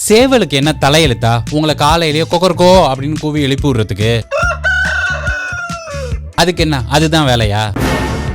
சேவலுக்கு என்ன தலையெழுத்தா உங்களை காலையிலேயே கொக்கர்கோ அப்படின்னு கூவி எழுப்பி விடுறதுக்கு? அதுக்கு என்ன, அதுதான் வேலையா?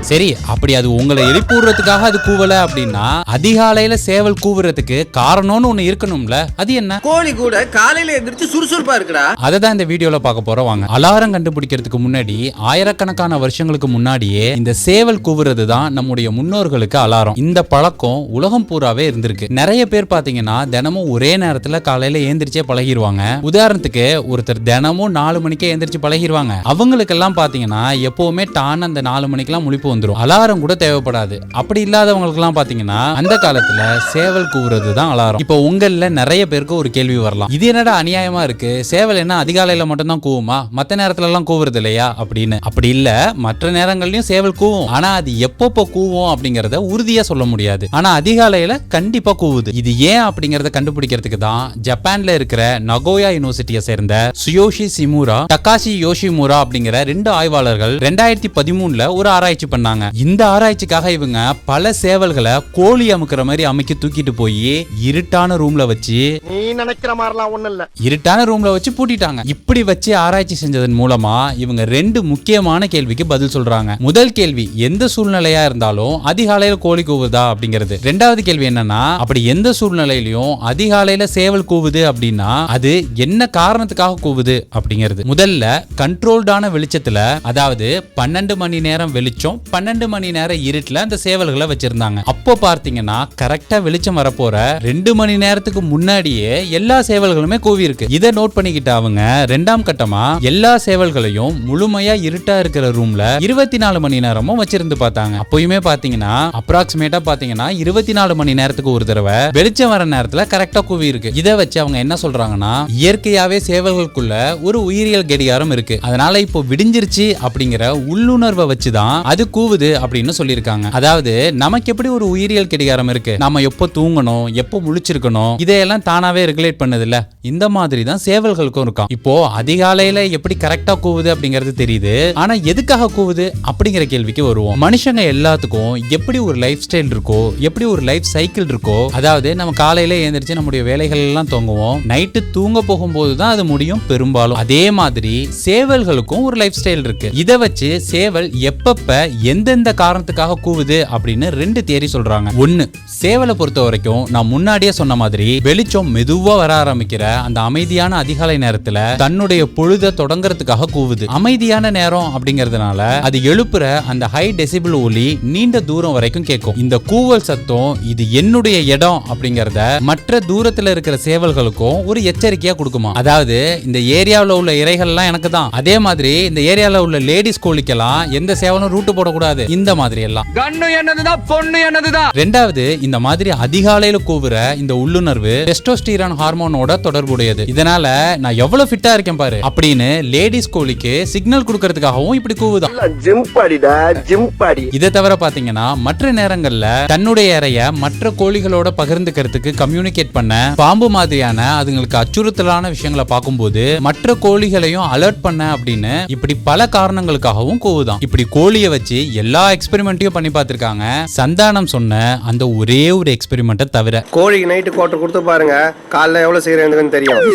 சரி, அப்படி அது உங்களை எழுப்பி விடுறதுக்காக அது கூவல அப்படின்னா அதிகாலையில சேவல் கூவுறதுக்கு காரணம்னு ஒண்ணு இருக்கணும்ல, அது என்ன? கோழி கூட காலையில எந்திரிச்சு சுறுசுறுப்பா இருக்குடா. அததான் இந்த வீடியோல பார்க்க போறோம் வாங்க. அலாரம் கண்டுபிடிக்கிறதுக்கு முன்னாடி ஆயிரக்கணக்கான வருஷங்களுக்கு முன்னாடியே இந்த சேவல் கூவுறது தான் நம்முடைய முன்னோர்களுக்கு அலாரம். இந்த பழக்கம் உலகம் பூராவே இருந்திருக்கு. நிறைய பேர் பாத்தீங்கன்னா தினமும் ஒரே நேரத்துல காலையில ஏந்திரிச்சே பழகிடுவாங்க. உதாரணத்துக்கு ஒருத்தர் தினமும் 4 மணிக்கே ஏந்திரிச்சு பழகிடுவாங்க. அவங்களுக்கு எல்லாம் பாத்தீங்கன்னா எப்பவுமே டான் அந்த 4 மணிக்கெல்லாம் முழிப்பு வந்துரும். அலாரம் கூட தேவைப்படாது. அப்படி இல்லாதவங்களுக்கு எல்லாம் பாத்தீங்கன்னா அந்த காலத்துல சேவல் கூவுறது தான் அலாரம். இப்போ உங்கள நிறைய பேருக்கு ஒரு கேள்வி வரலாம், இது என்னடா அநியாயமா இருக்கு, சேவல் என்ன அதிகாலையில மட்டும் தான் கூவுமா, மத்த நேரத்துல எல்லாம் கூவுறது இல்லையா அப்படின்னு. அப்படி இல்ல, மற்ற நேரங்கள்லயும் சேவல் கூவும். ஆனா அது எப்பப்போ கூவும் அப்படிங்கறத உறுதியா சொல்ல முடியாது. ஆனா அதிகாலையில கண்டிப்பா கூவுது. இது ஏன் அப்படிங்கறத கண்டுபிடிக்கிறதுக்கு தான் ஜப்பான்ல இருக்கிற நகோயா யூனிவர்சிட்டியை சேர்ந்த சுயோஷி சிமுரா, டகாஷி யோஷிமுரா அப்படிங்கிற 2 ஆய்வாளர்கள் 2013ல ஒரு ஆராய்ச்சி பண்ணாங்க. இந்த ஆராய்ச்சிக்காக இவங்க பல சேவல்களை கோழி அமுக்கிற மாதிரி அமைக்கி தூக்கிட்டு போய் இருட்டான ரூம்ல வச்சு, நீ நினைக்கிற மாதிரிலாம் ஒண்ணு இல்ல, இருட்டான ரூம்ல வச்சு பூட்டிட்டாங்க. இப்படி வச்சு ஆராய்ச்சி செஞ்சதன் மூலமா இவங்க 2 முக்கியமான கேள்விக்கு பதில் சொல்றாங்க. முதல் கேள்வி, எந்த சூழ்நிலையா இருந்தாலும் அதிகாலையில கோழி கூவுதா அப்படிங்கிறது. 2வது கேள்வி என்னன்னா, அப்படி எந்த சூழ்நிலையிலும் அதிகாலையில சேவல் கூவுது அப்படின்னா அது என்ன காரணத்துக்காக கூவுது அப்படிங்கிறது. முதல்ல கண்ட்ரோல்டான வெளிச்சத்துல, அதாவது 12 மணி நேரம் வெளிச்சம் 12 மணி நேரம் இருட்டுல அந்த சேவல்களை வச்சிருந்தாங்க. அப்போ பார்த்தீங்கன்னா கரெக்டா வெளிச்சம் வரப்போற 2 மணி நேரத்துக்கு முன்னாடியே எல்லா சேவல்களுமே கூவி இருக்கு. இதை நோட் பண்ணிக்கிட்ட அவங்க 2ஆம் கட்டமா எல்லா சேவல்களையும் முழுமையா இருட்டா இருக்கிற ரூம்ல 24 மணி நேரமும் வச்சிருந்து பார்த்தாங்க. அப்பயுமே பாத்தீங்கன்னா அப்ராக்சிமேட்டா பாத்தீங்கன்னா 24 மணி நேரத்துக்கு ஒரு தடவை வெளிச்சம் வர நேரத்துல கரெக்டா கூவி இருக்கு. இதை வச்சு அவங்க என்ன சொல்றாங்கன்னா, இயற்கையாவே சேவல்களுக்குள்ள ஒரு உயிரியல் கடிகாரம் இருக்கு. அதனால இப்போ விடிஞ்சிருச்சு அப்படிங்கிற உள்ளுணர்வை வச்சுதான் அது கூவுது அப்படின்னு சொல்லியிருக்காங்க. அதாவது நமக்கு எப்படி ஒரு உயிரியல் கடிகாரம் இருக்கு, நாம எப்போ தூங்கணும் எப்போ முழிச்சிருக்கணும் இதையெல்லாம் தானாவே ரெகுலேட் பண்ணது இல்ல, இந்த மாதிரி தான் சேவல்களுக்கும் இருக்கும். இப்போ அதிகாலையில எப்படி கரெக்டா கூவுது அப்படிங்கிறது தெரியுது, ஆனா எதுக்காக கூவுது அப்படிங்கிற கேள்விக்கு வருவோம். மனுஷங்க எல்லாத்துக்கும் எப்படி ஒரு லைஃப் ஸ்டைல் இருக்கோ, எப்படி ஒரு லைஃப் சைக்கிள் இருக்கோ, அதாவது நம்ம காலையில எழுந்திரிச்சு நம்முடைய வேலைகள் எல்லாம் தூங்குவோம், நைட்டு தூங்க போகும்போது தான் அது முடியும் பெரும்பாலும். அதே மாதிரி சேவல்களுக்கும் ஒரு லைஃப் ஸ்டைல் இருக்கு. இதை வச்சு சேவல் எப்பப்ப எந்தெந்த காரணத்துக்காக கூவுது அப்படின்னு 2 தியரி சொல்றாங்க. ஒன்னு, சேவலை பொறுத்த வரைக்கும் நான் முன்னாடியே சொன்ன மாதிரி வெளிச்சம் மெதுவா வர ஆரம்பிக்கிற அந்த அமைதியான அதிகாலை நேரத்துல தன்னுடைய பொழுத தொடங்குறதுக்காக கூவுது. அமைதியான நேரம் அப்படிங்கறதுனால அது எழுப்புற அந்த ஹை டெசிபிள் ஒலி நீண்ட தூரம் வரைக்கும் கேட்கும். இந்த கூவல் சத்தம் இது என்னுடைய இடம் அப்படிங்கறத மற்ற தூரத்துல இருக்கிற சேவல்களுக்கும் ஒரு எச்சரிக்கையா கொடுக்குமா. அதாவது இந்த ஏரியாவில் உள்ள இறைகள் எல்லாம் எனக்கு தான், அதே மாதிரி இந்த ஏரியாவில் உள்ள லேடிஸ் கோழிக்கெல்லாம் எந்த சேவலும் ரூட்டு போடக்கூடாது, இந்த மாதிரி எல்லாம். கண்ணு என்னதுதான் பொண்ணு என்னதுதான். 2வது, இந்த மாதிரி அதிகாலையில கூவுற இந்த உள்ளுணர்வு டெஸ்டோஸ்டிரான் ஹார்மோனோட தொடர்புடையது. இதனால நான் எவ்வளவு ஃபிட்டா இருக்கேன் பாரு அப்படின்னு லேடிஸ் கோழிக்கு சிக்னல் கொடுக்கறதுக்காகவும் இப்படி கூவுதான். இதை தவிர பாத்தீங்கன்னா மற்ற நேரங்கள்ல தன்னுடைய இறைய மற்ற கோழிகளோட பகிர்ந்துக்கிறதுக்கு கம்யூனிகேட் பண்ண பாம்பு மாதிரியான அதுங்களுக்கு அச்சுறுத்தலான விஷயங்களை பார்க்கும்போது மற்ற கோழிகளையும் அலர்ட் பண்ண அப்படின்னு இப்படி பல காரணங்களுக்காகவும் கூவுதான். இப்படி கோழியை வச்சு எல்லா எக்ஸ்பெரிமெண்ட்டையும் பண்ணி பார்த்திருக்காங்க. சந்தானம் சொன்ன அந்த ஒரே ஒரு எக்ஸ்பெரிமெண்ட்டை தவிர. கோழிக்கு நைட்டு கோட்டை கொடுத்து பாருங்க, காலைல எவ்வளவு செய்யறதுன்னு தெரியும்.